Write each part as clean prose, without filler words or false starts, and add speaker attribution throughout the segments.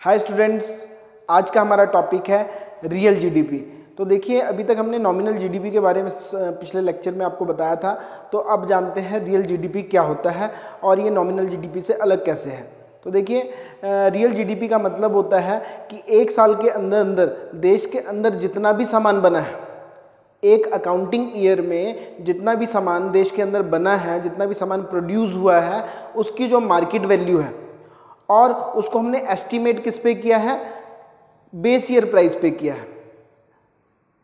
Speaker 1: Hi students, आज का हमारा टॉपिक है रियल जीडीपी। तो देखिए, अभी तक हमने नॉमिनल जीडीपी के बारे में पिछले लेक्चर में आपको बताया था। तो अब जानते हैं रियल जीडीपी क्या होता है और ये नॉमिनल जीडीपी से अलग कैसे है। तो देखिए, रियल जीडीपी का मतलब होता है कि एक साल के अंदर अंदर देश के अंदर जितना भी सामान बना है, एक अकाउंटिंग ईयर में जितना भी सामान देश के अंदर बना है, जितना भी सामान प्रोड्यूस हुआ है, उसकी जो मार्केट वैल्यू है, और उसको हमने एस्टीमेट किस पे किया है? बेस ईयर प्राइस पे किया है,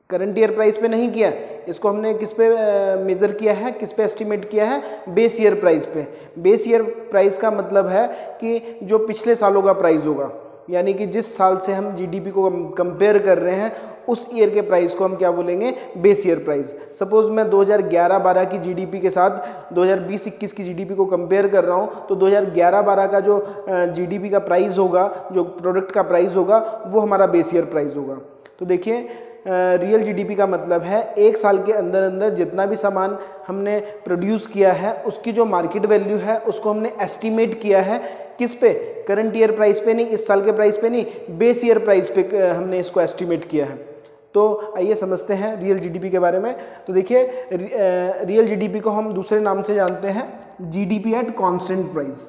Speaker 1: करंट ईयर प्राइस पे नहीं किया। इसको हमने किस पे मेज़र किया है, किस पे एस्टीमेट किया है? बेस ईयर प्राइस पे। बेस ईयर प्राइस का मतलब है कि जो पिछले सालों का प्राइस होगा, यानी कि जिस साल से हम जीडीपी को कंपेयर कर रहे हैं उस ईयर के प्राइस को हम क्या बोलेंगे? Base year price. सपोज मैं 2011-12 की जीडीपी के साथ 2020-21 की जीडीपी को कंपेयर कर रहा हूँ, तो 2011-12 का जो जीडीपी का प्राइस होगा, जो प्रोडक्ट का प्राइस होगा, वो हमारा बेस ईयर प्राइस होगा। तो देखिए, रियल जीडीपी का मतलब है एक साल के अंदर अंदर जितना भी सामान हमने प्रोड्यूस किया है उसकी जो मार्केट वैल्यू है उसको हमने एस्टीमेट किया है। किस पे? करंट ईयर प्राइस पे नहीं, इस साल के प्राइस पे नहीं, बेस ईयर प्राइस पे हमने इसको एस्टीमेट किया है। तो आइए समझते हैं रियल जीडीपी के बारे में। तो देखिए, रियल जीडीपी को हम दूसरे नाम से जानते हैं GDP at constant price.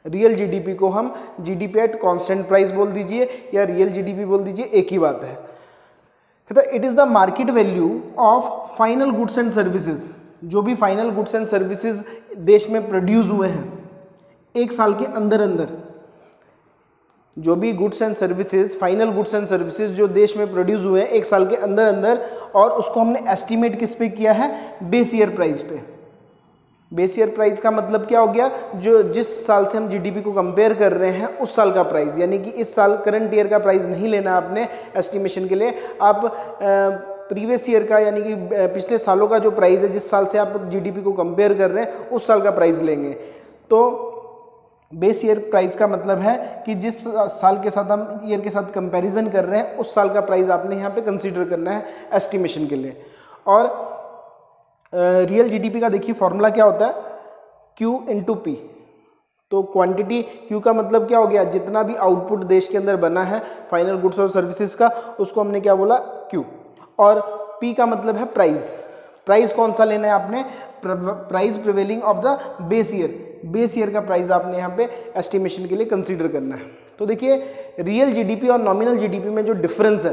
Speaker 1: Real GDP को हम जीडीपी एट कांस्टेंट प्राइस बोल दीजिए या रियल जीडीपी बोल दीजिए, एक ही बात है। कहता है it is the market value of final goods and services. जो भी फाइनल गुड्स एंड सर्विसेज देश में प्रोड्यूस हुए हैं एक साल के अंदर अंदर, जो भी goods and services, final goods and services जो देश में प्रोड्यूस हुए हैं एक साल के अंदर अंदर, और उसको हमने एस्टीमेट किस पे किया है? बेस ईयर प्राइस पे। बेस ईयर प्राइस का मतलब क्या हो गया? जो जिस साल से हम जीडीपी को कंपेयर कर रहे हैं उस साल का प्राइस, यानी कि इस साल करंट ईयर का प्राइस नहीं लेना आपने एस्टिमेशन के लिए। आप प्रीवियस ईयर का, यानी कि पिछले सालों का जो प्राइस है, जिस साल से आप जीडीपी को कंपेयर कर रहे हैं उस साल का प्राइस लेंगे। तो बेस ईयर प्राइस का मतलब है कि जिस साल के साथ हम ईयर के साथ कंपैरिजन कर रहे हैं उस साल का प्राइस आपने यहाँ पे कंसीडर करना है एस्टिमेशन के लिए। और रियल जीडीपी का देखिए फॉर्मूला क्या होता है? Q into P. तो क्वांटिटी, Q का मतलब क्या हो गया? जितना भी आउटपुट देश के अंदर बना है फाइनल गुड्स और सर्विसेज का, उसको हमने क्या बोला? Q। और P का मतलब है प्राइस। प्राइस कौन सा लेना है आपने? Price prevailing of the base year. Base year का प्राइस आपने यहाँ पे एस्टिमेशन के लिए कंसीडर करना है। तो देखिए, रियल जीडीपी और नॉमिनल जीडीपी में जो डिफरेंस है,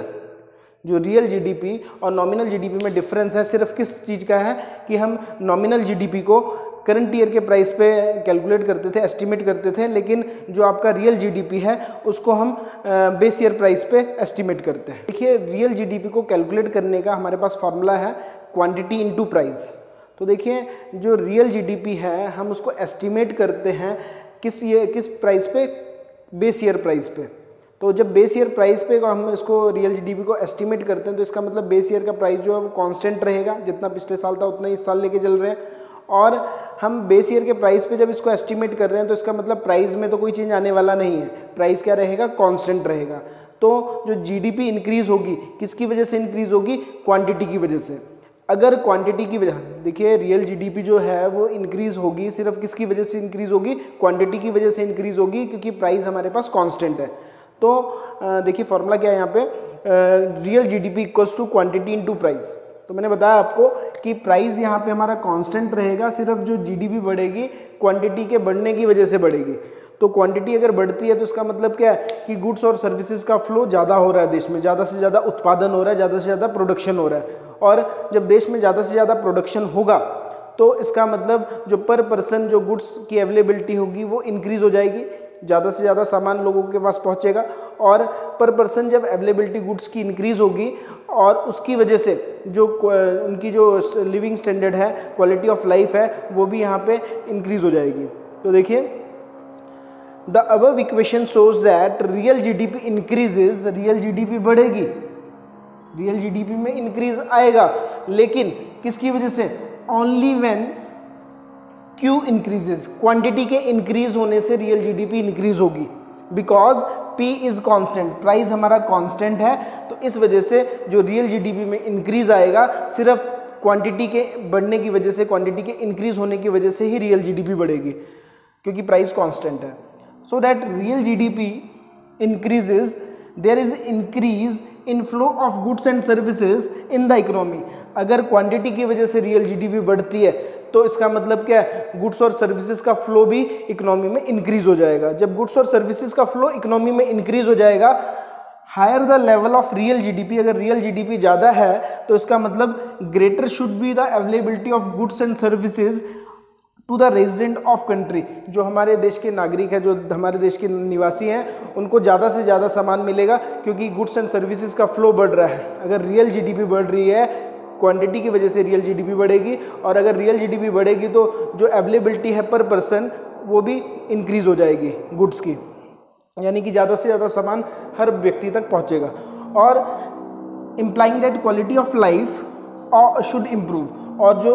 Speaker 1: जो रियल जीडीपी और नॉमिनल जीडीपी में डिफरेंस है, सिर्फ किस चीज़ का है कि हम नॉमिनल जीडीपी को करंट ईयर के प्राइस पे कैलकुलेट करते थे, एस्टिमेट करते थे, लेकिन जो आपका रियल जीडीपी है उसको हम बेस ईयर प्राइस पे एस्टिमेट करते हैं। देखिए, रियल जीडीपी को कैलकुलेट करने का हमारे पास फॉर्मूला है क्वांटिटी इनटू प्राइस। तो देखिए, जो रियल जीडीपी है हम उसको एस्टिमेट करते हैं किस प्राइस पे? बेस ईयर प्राइस पे। तो जब बेस ईयर प्राइस पे हम इसको रियल जीडीपी को एस्टिमेट करते हैं तो इसका मतलब बेस ईयर का प्राइस जो है वो कांस्टेंट रहेगा, जितना पिछले साल था उतना इस साल लेके चल रहे हैं। और हम बेस ईयर के प्राइस पे जब इसको एस्टिमेट कर रहे हैं तो इसका मतलब प्राइस में तो कोई चेंज आने वाला नहीं है, प्राइस क्या रहेगा? कांस्टेंट रहेगा। तो जो जीडीपी इंक्रीज होगी किसकी वजह से इंक्रीज होगी? क्वांटिटी की वजह से। अगर क्वांटिटी की वजह, देखिए रियल जीडीपी जो है वो इंक्रीज होगी सिर्फ किसकी वजह से इंक्रीज होगी? क्वांटिटी की वजह से इंक्रीज होगी, क्योंकि प्राइस हमारे पास कांस्टेंट है। तो देखिए फॉर्मूला क्या है यहाँ पे? Real GDP equals to quantity into price. तो मैंने बताया आपको कि प्राइस यहाँ पे हमारा कांस्टेंट रहेगा, सिर्फ जो जीडीपी बढ़ेगी क्वांटिटी के बढ़ने की वजह से बढ़ेगी। तो क्वांटिटी अगर बढ़ती है तो इसका मतलब क्या है कि गुड्स और सर्विसेज का फ्लो ज़्यादा हो रहा है, देश में ज़्यादा से ज़्यादा उत्पादन हो रहा है, ज़्यादा से ज़्यादा प्रोडक्शन हो रहा है। और जब देश में ज़्यादा से ज़्यादा प्रोडक्शन होगा तो इसका मतलब जो पर पर्सन जो गुड्स की अवेलेबिलिटी होगी वो इंक्रीज़ हो जाएगी, ज़्यादा से ज़्यादा सामान लोगों के पास पहुंचेगा। और पर पर्सन जब अवेलेबिलिटी गुड्स की इंक्रीज़ होगी और उसकी वजह से जो उनकी जो लिविंग स्टैंडर्ड है, क्वालिटी ऑफ लाइफ है, वो भी यहाँ पे इंक्रीज़ हो जाएगी। तो देखिए, the above equation shows that real GDP increases. Real GDP बढ़ेगी, रियल जीडीपी में इंक्रीज आएगा, लेकिन किसकी वजह से? Only when Q increases. Quantity के इंक्रीज होने से रियल जीडीपी इंक्रीज होगी, because P is constant. Price हमारा कांस्टेंट है, तो इस वजह से जो रियल जीडीपी में इंक्रीज आएगा सिर्फ क्वांटिटी के बढ़ने की वजह से, क्वांटिटी के इंक्रीज होने की वजह से ही रियल जीडीपी बढ़ेगी, क्योंकि प्राइस कांस्टेंट है। So that real GDP increases, there is increase in flow of goods and services in the economy। अगर क्वांटिटी की वजह से रियल जीडीपी बढ़ती है तो इसका मतलब क्या है, गुड्स और सर्विसेज का फ्लो भी इकोनॉमी में इंक्रीज हो जाएगा। जब गुड्स और सर्विसेज का फ्लो इकोनॉमी में इंक्रीज हो जाएगा, higher the level of real GDP, अगर रियल जीडीपी ज़्यादा है तो इसका मतलब greater should be the availability of goods and services to the resident of country. जो हमारे देश के नागरिक हैं, जो हमारे देश के निवासी हैं, उनको ज़्यादा से ज़्यादा सामान मिलेगा क्योंकि गुड्स एंड सर्विसेज का फ्लो बढ़ रहा है। अगर रियल जीडीपी बढ़ रही है, क्वांटिटी की वजह से रियल जीडीपी बढ़ेगी, और अगर रियल जीडीपी बढ़ेगी तो जो अवेलेबिलिटी है पर पर्सन वो भी इंक्रीज हो जाएगी गुड्स की, यानी कि ज़्यादा से ज़्यादा सामान हर व्यक्ति तक पहुँचेगा। और implying that quality of life should improve, और जो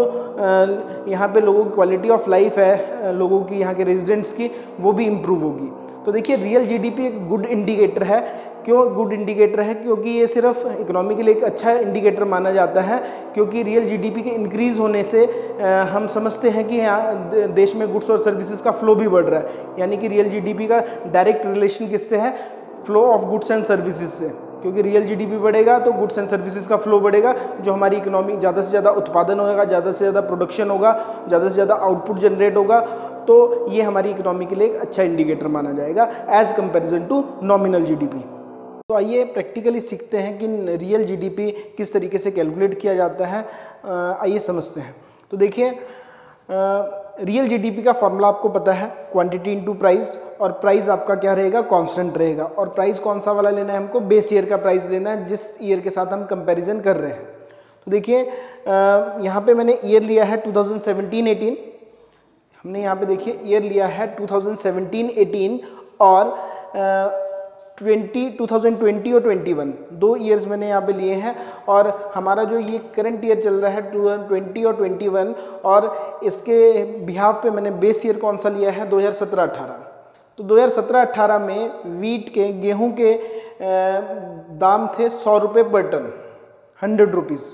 Speaker 1: यहाँ पे लोगों की क्वालिटी ऑफ लाइफ है, लोगों की यहाँ के रेजिडेंट्स की, वो भी इम्प्रूव होगी। तो देखिए रियल जीडीपी एक गुड इंडिकेटर है। क्यों गुड इंडिकेटर है? क्योंकि ये सिर्फ इकोनॉमी के लिए एक अच्छा इंडिकेटर माना जाता है, क्योंकि रियल जीडीपी के इंक्रीज़ होने से हम समझते हैं कि यहाँ देश में गुड्स और सर्विसेज का फ्लो भी बढ़ रहा है, यानी कि रियल जीडीपी का डायरेक्ट रिलेशन किससे है? Flow of goods and services से। क्योंकि रियल जीडीपी बढ़ेगा तो गुड्स एंड सर्विसेज का फ्लो बढ़ेगा, जो हमारी इकोनॉमी ज़्यादा से ज़्यादा उत्पादन होगा, ज़्यादा से ज़्यादा प्रोडक्शन होगा, ज़्यादा से ज़्यादा आउटपुट जनरेट होगा, तो ये हमारी इकोनॉमी के लिए एक अच्छा इंडिकेटर माना जाएगा as comparison to nominal GDP. तो आइए प्रैक्टिकली सीखते हैं कि रियल जीडीपी किस तरीके से कैलकुलेट किया जाता है। आइए समझते हैं। तो देखिए रियल जीडीपी का फॉर्मूला आपको पता है, क्वांटिटी इनटू प्राइस, और प्राइस आपका क्या रहेगा? कांस्टेंट रहेगा। और प्राइस कौन सा वाला लेना है हमको? बेस ईयर का प्राइस लेना है, जिस ईयर के साथ हम कंपैरिजन कर रहे हैं। तो देखिए यहाँ पे मैंने ईयर लिया है 2017-18, हमने यहाँ पे देखिए ईयर लिया है 2017-18 और 2020 और 21, 2 ईयर्स मैंने यहाँ पे लिए हैं। और हमारा जो ये करंट ईयर चल रहा है 2020 और 21, और इसके बिहाफ पे मैंने बेस ईयर कौन सा लिया है? 2017-18। तो 2017-18 में वीट के, गेहूं के दाम थे 100 रुपये पर टन, 100 रुपीज़,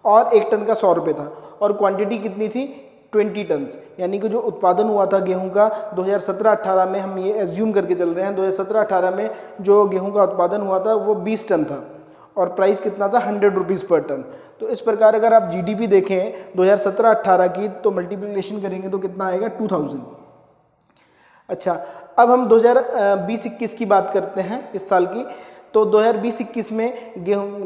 Speaker 1: और 1 टन का 100 रुपये था, और क्वांटिटी कितनी थी? 20 टन्स। यानी कि जो उत्पादन हुआ था गेहूं का 2017-18 में, हम ये एज्यूम करके चल रहे हैं 2017-18 में जो गेहूं का उत्पादन हुआ था वो 20 टन था, और प्राइस कितना था? 100 रुपीज़ पर टन। तो इस प्रकार अगर आप जीडीपी देखें 2017-18 की, तो मल्टीप्लिकेशन करेंगे तो कितना आएगा? 2000। अच्छा, अब हम 2020-21 की बात करते हैं, इस साल की। तो 2020-21 में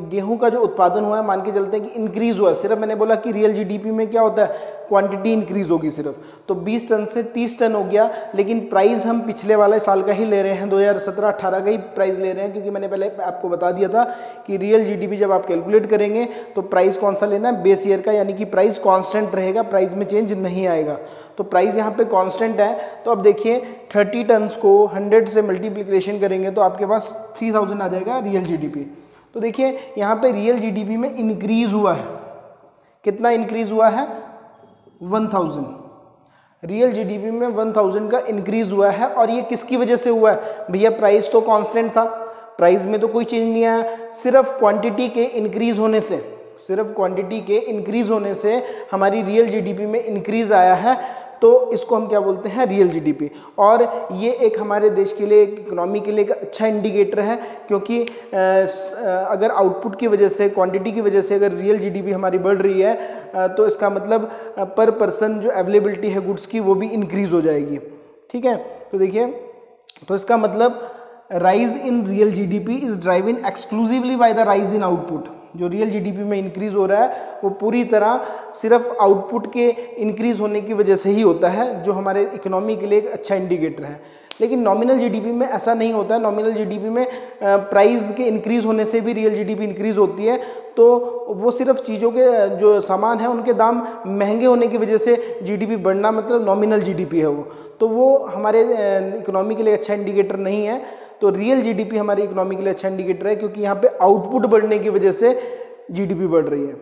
Speaker 1: गेहूं का जो उत्पादन हुआ है, मान के चलते हैं कि इंक्रीज़ हुआ है। सिर्फ मैंने बोला कि रियल जीडीपी में क्या होता है? क्वांटिटी इंक्रीज होगी सिर्फ, तो 20 टन से 30 टन हो गया, लेकिन प्राइस हम पिछले वाले साल का ही ले रहे हैं, 2017-18 का ही प्राइस ले रहे हैं, क्योंकि मैंने पहले आपको बता दिया था कि रियल जीडीपी जब आप कैलकुलेट करेंगे तो प्राइस कौन सा लेना है? बेस ईयर का, यानी कि प्राइस कांस्टेंट रहेगा, प्राइस में चेंज नहीं आएगा। तो प्राइस यहाँ पे कांस्टेंट है। तो अब देखिए 30 टन्स को 100 से मल्टीप्लिकेशन करेंगे तो आपके पास 3000 आ जाएगा रियल जीडीपी। तो देखिए यहाँ पे रियल जीडीपी में इंक्रीज हुआ है, कितना इंक्रीज हुआ है? 1000। रियल जीडीपी में 1000 का इंक्रीज हुआ है, और ये किसकी वजह से हुआ है? भैया प्राइस तो कांस्टेंट था, प्राइस में तो कोई चेंज नहीं आया, सिर्फ क्वांटिटी के इंक्रीज होने से, सिर्फ क्वांटिटी के इंक्रीज होने से हमारी रियल जीडीपी में इंक्रीज आया है। तो इसको हम क्या बोलते हैं? Real GDP. और ये एक हमारे देश के लिए, इकोनॉमी के लिए एक अच्छा इंडिकेटर है, क्योंकि अगर आउटपुट की वजह से, क्वांटिटी की वजह से अगर रियल जीडीपी हमारी बढ़ रही है तो इसका मतलब पर पर्सन जो अवेलेबिलिटी है गुड्स की वो भी इंक्रीज हो जाएगी। ठीक है, तो देखिए, तो इसका मतलब rise in real GDP is driven exclusively by the rise in output. जो रियल जीडीपी में इंक्रीज हो रहा है वो पूरी तरह सिर्फ आउटपुट के इंक्रीज होने की वजह से ही होता है, जो हमारे इकोनॉमी के लिए एक अच्छा इंडिकेटर है। लेकिन नॉमिनल जीडीपी में ऐसा नहीं होता है। नॉमिनल जीडीपी में प्राइस के इंक्रीज होने से भी रियल जीडीपी इंक्रीज होती है, तो वो सिर्फ चीज़ों के जो सामान है उनके दाम महंगे होने की वजह से जीडीपी बढ़ना मतलब नॉमिनल जीडीपी है वो, तो वो हमारे इकोनॉमी के लिए अच्छा इंडिकेटर नहीं है। तो रियल जीडीपी हमारी इकोनॉमी के लिए अच्छा इंडिकेटर है, क्योंकि यहाँ पे आउटपुट बढ़ने की वजह से जीडीपी बढ़ रही है।